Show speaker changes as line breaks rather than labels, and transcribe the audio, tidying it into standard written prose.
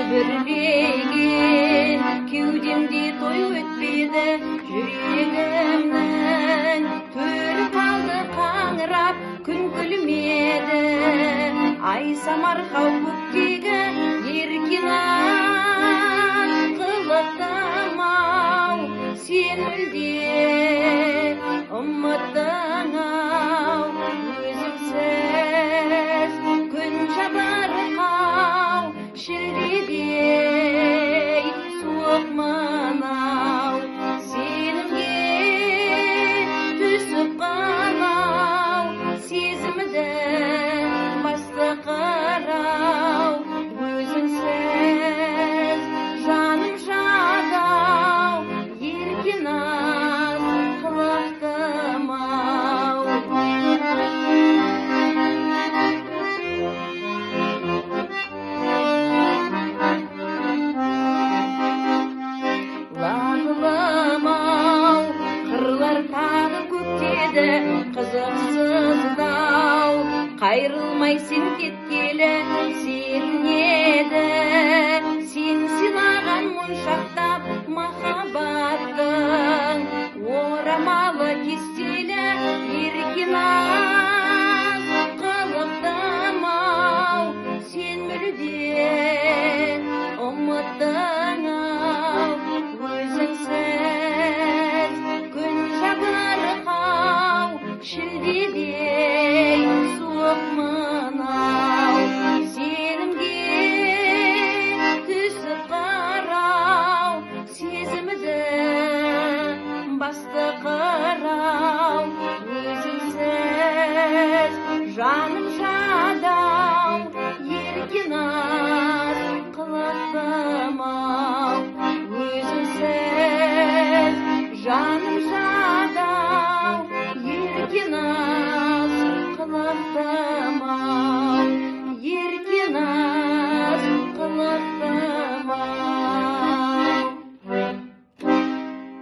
Бүрлеген кеудемде той өтпеді, жүрегімнің төрі қалды қаңырап, күн күлмеді. Ай самарқау көктегі еркен ат қылықтым-ау, сен мүлде ұмыттың-ау, өзіңсіз күн жабырқау, шілдедей суық мынау, сенімге түсіп қалау, сезімді басты қырау, өзіңсіз жаным жадау, еркен ат қылықтым-ау. Лағылым-ау, қырлар тағы көктеді, қызықсыздау, қайрылмай сен кеткелі серінеді. Сен сыйлаған моншақтап махаббаттың орамалы кестелі еркен ат қылықтым-ау, сен мүлде ұмыттың-ау, өзіңсіз күн жабырқау, шілдедей суық мынау, сенімге түсіп қарау, сезімді басты қырау, өзіңсіз жаным жадау, еркен ат қылықтым-ау, өзіңсіз жаным жадау, еркен ат қылықтым-ау.